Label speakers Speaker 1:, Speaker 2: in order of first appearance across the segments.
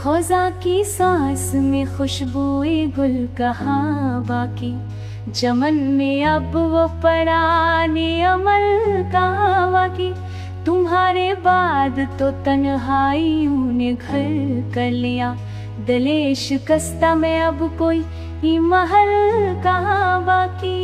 Speaker 1: खौजा की सांस में खुशबुए गुल कहाँ बाकी, चमन में अब वो पराने अमल कहाँ बाकी। तुम्हारे बाद तो तन्हाइयों ने घर कर लिया, दिलेश कस्ता में अब कोई ही महल कहाँ बाकी।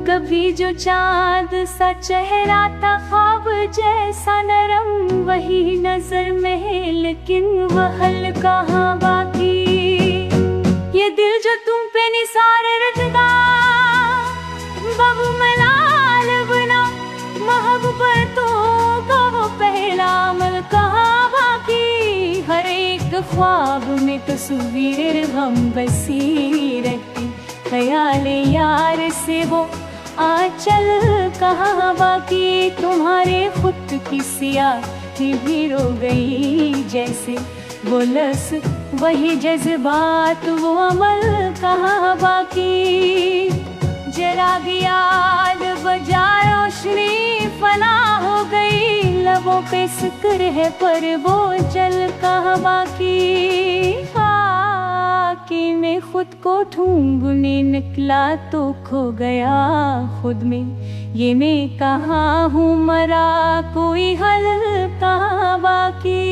Speaker 1: कभी जो चाँद सा चेहरा था ख्वाब जैसा नरम, वही नजर में है लेकिन वह हल कहाँ बाकी। ये दिल जो तुम पे निसार रखता बाबू मलाल बना, मोहब्बतों का वो पहला अमल कहाँ बाकी। हर एक ख्वाब में तस्वीर हम बसी रहती, ख्याल यार से वो आंचल कहाँ बाकी। तुम्हारे खुद की सियाही भी रो गई जैसे वो लस, वही जज्बात वो अमल कहाँ बाकी। जरा भी याद बजा रोशनी फना हो गई, लबों पे सिक्र है पर वो जल कहाँ बाकी। कि मैं खुद को ढूंढने निकला तो खो गया खुद में, ये मैं कहाँ हूँ मरा कोई हल कहाँ बाकी।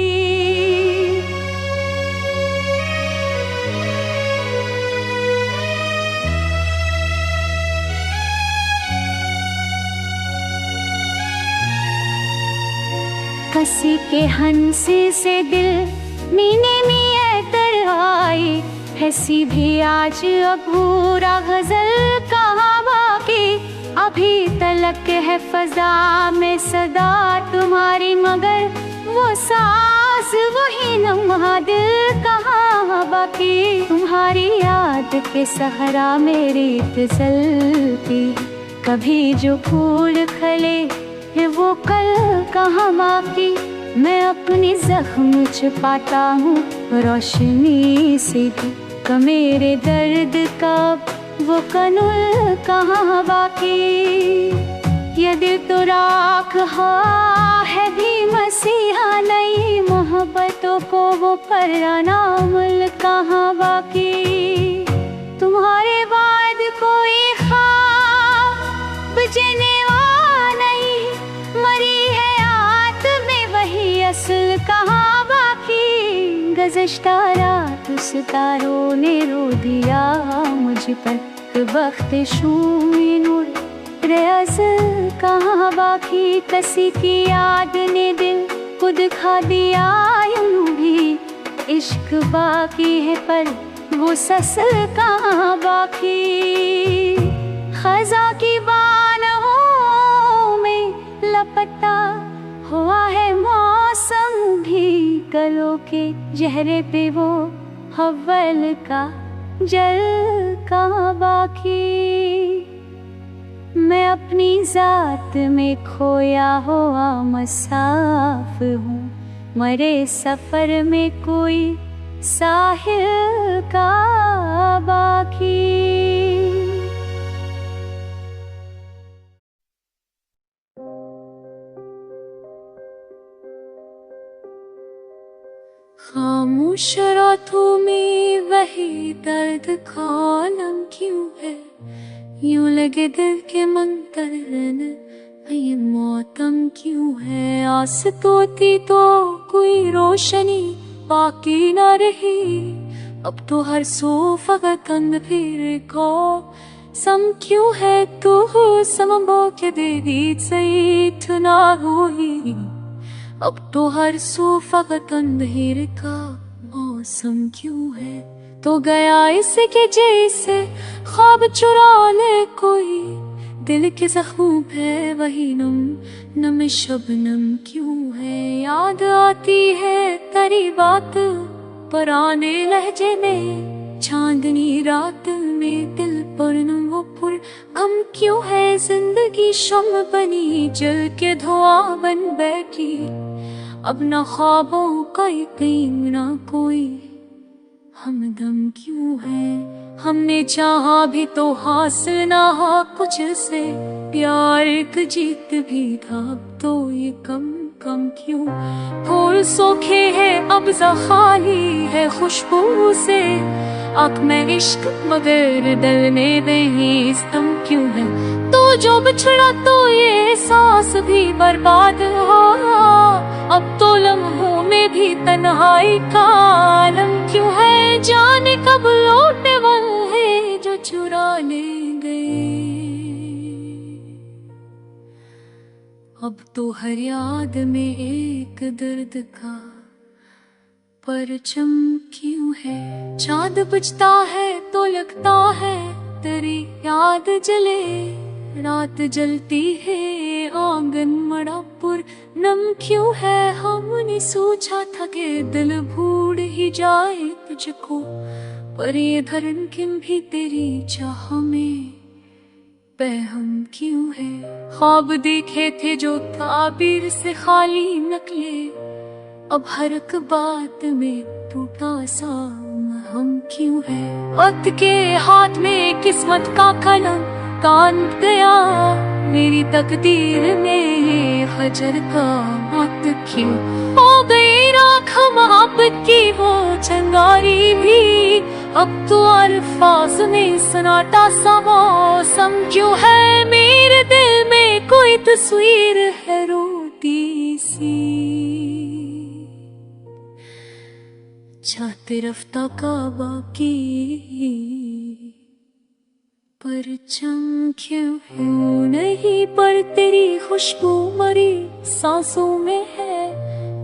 Speaker 1: किसी के हंसी से दिल मीने में दर आई, ऐसी भी आज अधूरा गजल कहाँ बाकी। अभी तलक है फजा में सदा तुम्हारी, मगर वो सास वही लम्हा दिल कहाँ बाकी। तुम्हारी याद के सहारा मेरी जलती, कभी जो फूल खले है वो कल कहाँ बाकी। मैं अपनी जख्म छुपाता हूँ रोशनी से भी, मेरे दर्द का वो कनुल कहाँ बाकी। ये दिल तो राख है भी मसीहा नहीं, मोहब्बतों को वो पराना अमल कहाँ बाकी। तुम्हारे बाद कोई ख्वाब जनेवा नहीं, मरी है याद में वही असल कहाँ बाकी। गुज़श्ता रात सितारों ने रो दिया मुझ पर, बख्तिशूं नूर रियाज़ कहाँ बाकी। किसी की याद ने दिल खुद खा दिया यूं भी, इश्क बाकी है पर वो सस कहाँ बाकी। खज़ा की बानों में लपटा हुआ है मौसम भी, गलों के चेहरे पे वो हव्वल का जल कहाँ बाकी। मैं अपनी जात में खोया हुआ मसाफ हूँ, मरे सफर में कोई साहिल का बाकी। खामोश रातों में वही दर्द खालम क्यों है, यूं लगे दिल के मंतर ये मौतम क्यों है। आस तोती तो कोई रोशनी बाकी न रही, अब तो हर सू फकत अंधेरे को सम क्यों है। तू समबो के देवी सईठ ना हुई, अब तो हर सू फकत अंधेरे का मौसम क्यों है। तो गया इसके जैसे ख्वाब चुरा ले कोई, दिल के जख्मों पे वही नम शबनम क्यों है। याद आती है तेरी बात पुराने लहजे में, चांदनी रात में दिल पर नम वो पुर गम क्यों है। जिंदगी शम बनी जल के धुआं बन बैठी, अब न ख्वाबों का यकीन न कोई हमदम क्यों है। हमने चाहा भी तो हासिल ना हो कुछ से, प्यार एक जीत भी था अब तो ये कम क्यों। फूल सूखे हैं अब खाली है खुशबू से आँख में इश्क मगर डरने नहीं स्तम क्यों है। तो जो बिछड़ा तो ये सांस भी बर्बाद हो, अब तो लम्हों में भी तन्हाई का आलम क्यों है। जाने कब लौटने वाले जो चुरा ले गए, अब तो हर याद में एक दर्द का परचम क्यों है। चांद बुझता है तो लगता है तेरी याद जले, रात जलती है आंगन मड़ापुर नम क्यों है। हमने सोचा था कि दिल भूल ही जाए तुझको, पर ये धड़कन किम भी तेरी चाह में बेहम क्यों है। ख्वाब देखे थे जो ताबीर से खाली निकले, अब हर एक बात में टूटा सा हम क्यों है। वक्त के हाथ में किस्मत का कलम कान गया, मेरी तकदीर में फजर का मौत क्यों हो गई। राख मोहब्बत की वो चंगारी भी, अब तो अल्फाज में सन्नाटा सा मौसम क्यों है। मेरे दिल में कोई तस्वीर है रोती सी, जाते रफ्ता काबा की परचम क्यों है नहीं। पर तेरी खुशबू मरी सांसों में है,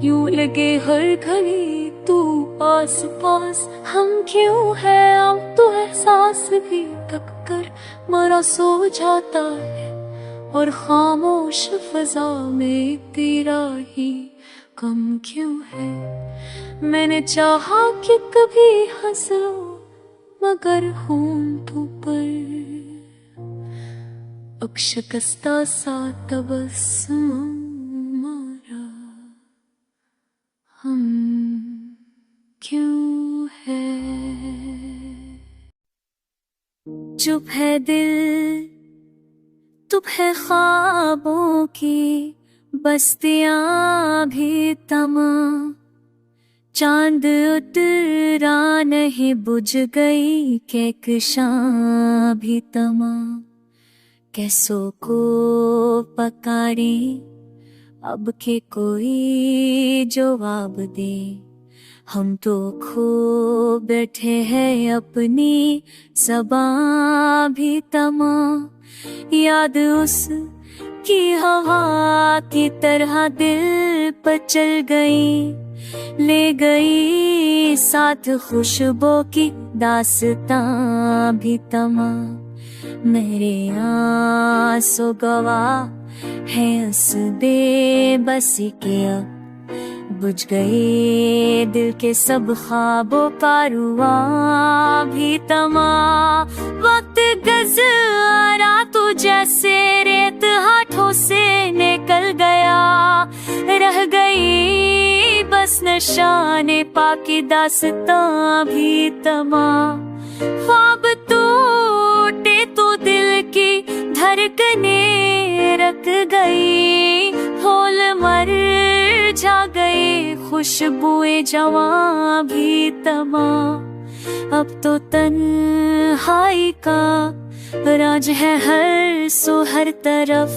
Speaker 1: यूं लगे हर घड़ी तू आस पास हम क्यों है। अब तो एहसास भी तक कर मरा सो जाता है, और खामोश फजा में तेरा ही कम क्यों है। मैंने चाहा कि कभी हंस लो मगर होंठों पर अब शिकस्ता सा तबस्सुम मारा हम क्यों है। चुप है दिल, चुप है ख्वाबों की बस्तियां भी तमाम, चांद उतरा नहीं बुझ गई कहकशां भी तमाम। कैसों को पकारी अब के कोई जवाब दे, हम तो खो बैठे हैं अपनी ज़बां भी तमाम। याद उस की हवा की तरह दिल पर चल गई, ले गई साथ खुशबू की दास्तां भी तमाम। मेरे आंसू गवाह है उस बेबसी के, अब बुझ गए दिल के सब ख्वाबों का रुआं भी तमाम। वक्त गुज़रा तो जैसे रेत हाथों से निकल गया, रह गई बस निशाने पाकी दास्तां भी तमाम। ख्वाब टूटे तो दिल की धड़कनें रख गई, फूल मर जा गए खुशबुएं जवां भी तमाम। अब तो तन्हाई का राज है हर सो हर तरफ,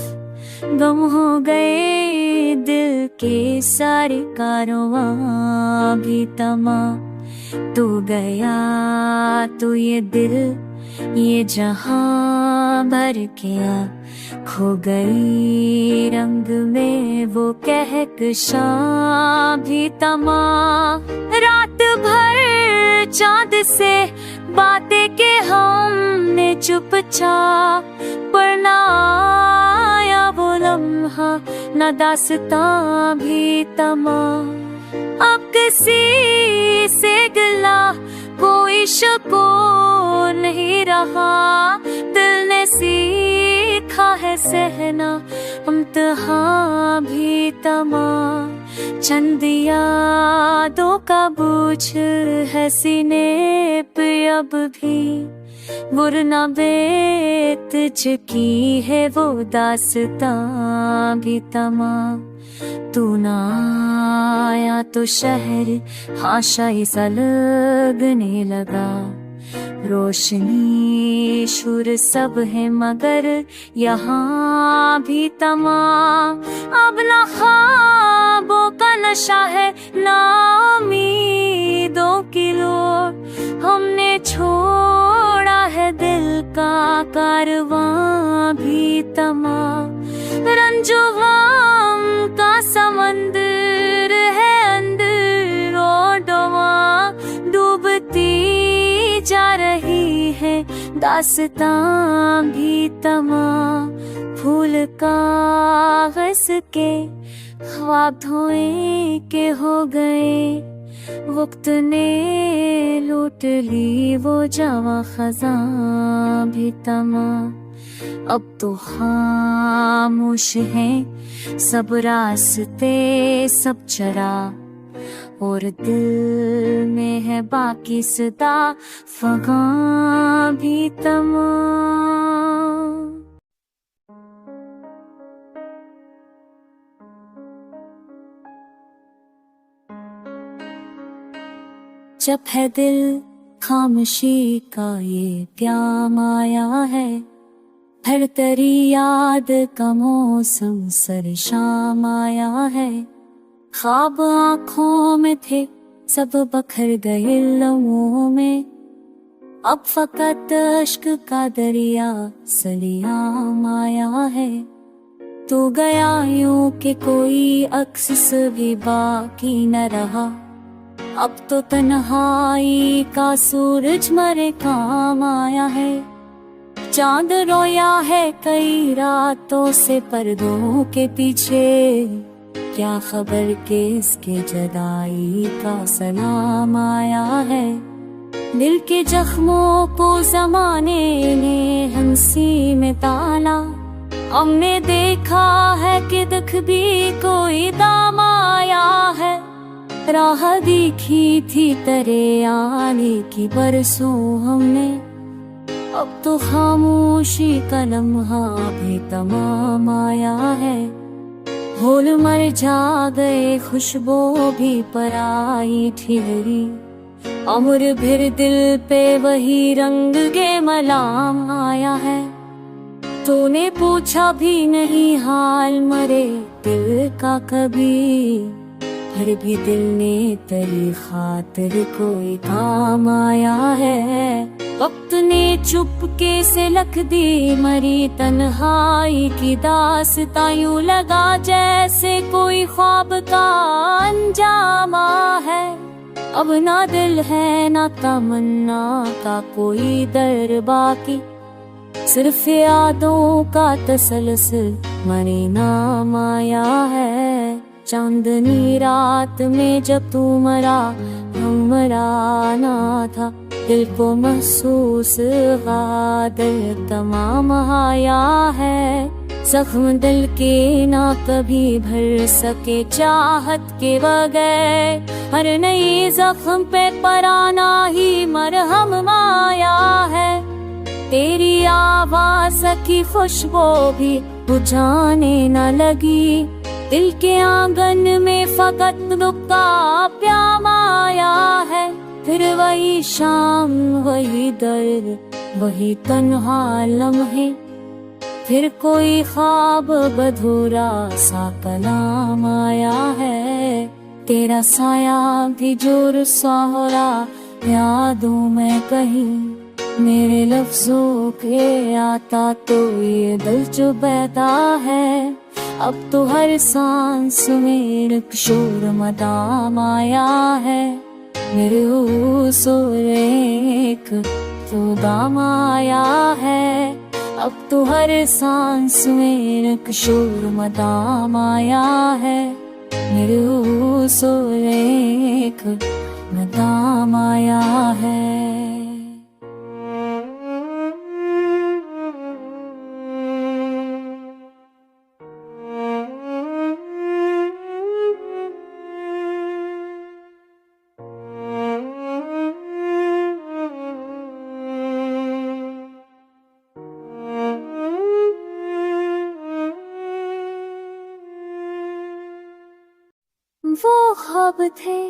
Speaker 1: गम हो गए दिल के सारे कारवां भी तमाम। तू गया तो ये दिल ये जहां भर गया, खो गई रंग में वो कहकशां भी तमाम। रात भर चांद से बातें के हमने चुपचाप, पर ना आया वो लम्हा ना दास्तां भी तमाम। अब किसी से गिला कोई शको नहीं रहा, दिल ने सीखा है सहना इम्तिहान भी तमाम। चंद यादों का बोझ है सीने पे अब भी, वरना बेत चुकी है वो दास्तां भी तमाम। तू ना आया तो शहर हाशाई सा लगने लगा। रोशनी शूर सब है मगर यहाँ भी तमाम। अब ना ख्वाबों का नशा है ना उम्मीदों की लोर। हमने छोड़ा है दिल का कारवां भी तमाम। रंजो गम का समंदर है अंदर और डोमा। डूबती जा रही है दास्तां भी तमाम। फूल कागज के ख्वाब धोए के हो गए। वक्त ने लूट ली वो जवां खजां भी तमाम। अब तो खामोश हैं सब रास्ते सब चरा। और दिल में है बाकी सदा फगां भी तमाम। जब है दिल खामोशी का ये प्याम आया है। हर तेरी याद का मौसम सर शाम आया है। ख्वाब आँखों में थे सब बखर गए लम्हों में। अब फकत अश्क का दरिया सलियाम आया है। तू गया यूं कि कोई अक्स भी बाकी न रहा। अब तो तन्हाई का सूरज मरे काम आया है। चांद रोया है कई रातों से पर्दों के पीछे। क्या खबर किसके जुदाई का सलाम आया है। दिल के जख्मों को जमाने ने हंसी में ताला। हमने देखा है कि दुख भी कोई दाम आया है। राह दिखी थी तेरे आने की बरसों हमने। अब तो खामोशी का लम्हा भी तमाम आया है। होल मर जा गए खुशबू भी पराई ठिहरी। उम्र भर दिल पे वही रंग के मलाम आया है। तूने पूछा भी नहीं हाल मरे दिल का कभी। फिर भी दिल ने तेरी खातिर कोई काम आया है। वक्त ने चुपके से लख दी मरी तन्हाई की दास्तां। यूं लगा जैसे कोई ख्वाब का अंजामा है। अब ना दिल है ना तमन्ना का कोई दर बाकी। सिर्फ यादों का तसलसल मरे नाम आया है। चांदनी रात में जब तू मरा हम मरा ना था। दिल को महसूस दिल तमाम आया है। जख्म दिल के ना कभी भर सके चाहत के बगैर। हर नई जख्म पे पराना ही मरहम आया है। तेरी आवाज की खुशबू भी बुझाने न लगी। दिल के आंगन में फकत दुख का प्याम आया है। फिर वही शाम वही दर्द वही तन्हा लम्हे। फिर कोई ख्वाब बधूरा सा कलाम आया है। तेरा साया भी जोर सा हो रहा यादों में कहीं। मेरे लफ्जों के आता तो ये दिल जो बहता है। अब तो हर सांस में एक शोर मदाम आया है। मेरे एक तो दाम आया है। अब तो हर सांस में एक शोर मदाम आया है। मेरे एक मदाम आया है। वो ख्वाब थे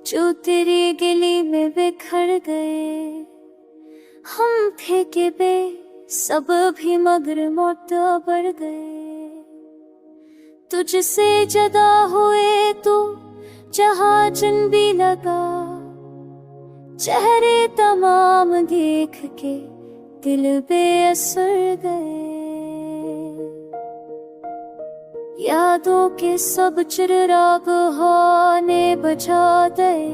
Speaker 1: जो तेरी गिली में बिखर गए। हम थे कि बे सब भी मगर मौत बढ़ गए। तुझसे जदा हुए तो जहां चन भी लगा। चेहरे तमाम देख के दिल बेअसर गए। यादों के सब चिराग ने बुझा गए।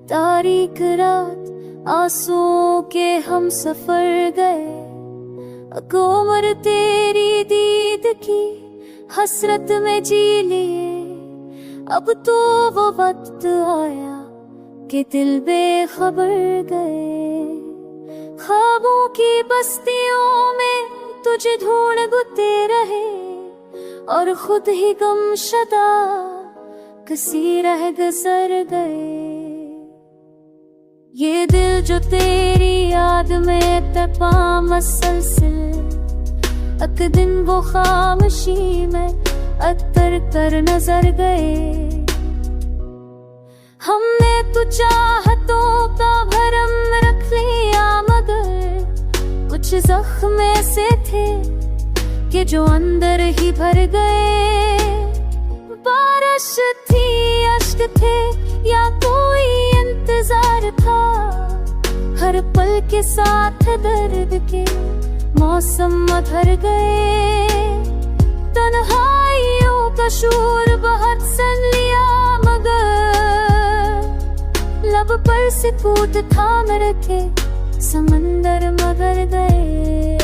Speaker 1: तारीख रात आंसुओं के हम सफर गए। उम्र तेरी दीद की हसरत में जी लिए। अब तो वो वक्त आया कि दिल बेखबर गए। ख्वाबों की बस्तियों में तुझे ढूंढते रहे और खुद ही गमशदा किसी रह गुजर गए। ये दिल जो तेरी याद में तपा मसलसिल, एक दिन वो खामोशी में अतर कर नजर गए। हमने तो चाहतों का भरम रख लिया मगर कुछ जख्म ऐसे थे कि जो अंदर ही भर गए। बारिश थी, अश्क थे या कोई इंतजार था। हर पल के साथ दर्द के मौसम मधर गए। तन्हाइयों का शोर बहुत सन लिया मगर लब पर सुकूत थाम रखे समंदर मगर गए।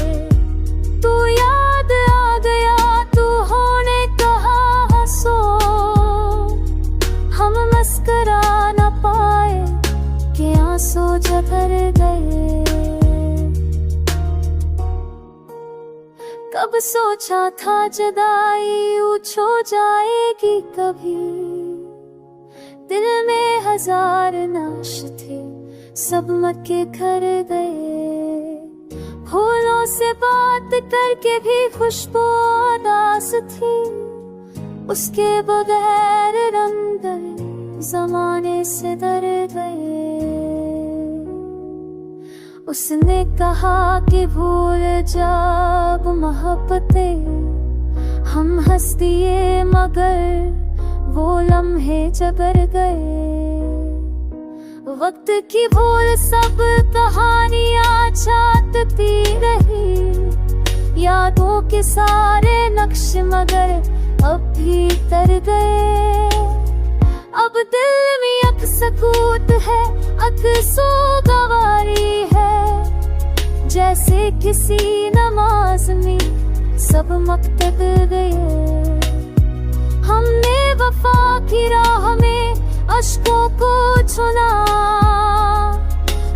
Speaker 1: तू याद आ गया, तू होने कहा हंसो। हम मस्करा न पाए कि आंसू झकर गए। कब सोचा था जुदाई ऊंचो जाएगी कभी। दिल में हजार नाश थे, सब मक्के कर गए। फूलों से बात करके भी खुशबू उदास थी। उसके बगैर रंग जमाने से डर गए। उसने कहा कि भूल जाब मोहब्बतें। हम हंस दिए मगर वो लम्हे जबर गए। वक्त की भूल सब कहानियां छाटती रही। यादों के सारे नक्श मगर अब भी तर गए। अब दिल में अक सकूत है, अक सोगवारी है। जैसे किसी नमाज में सब मकतब गए। हमने वफा की राह में अश्कों को चुना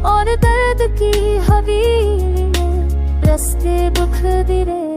Speaker 1: और दर्द की हवीली में रस्ते दुख दिले।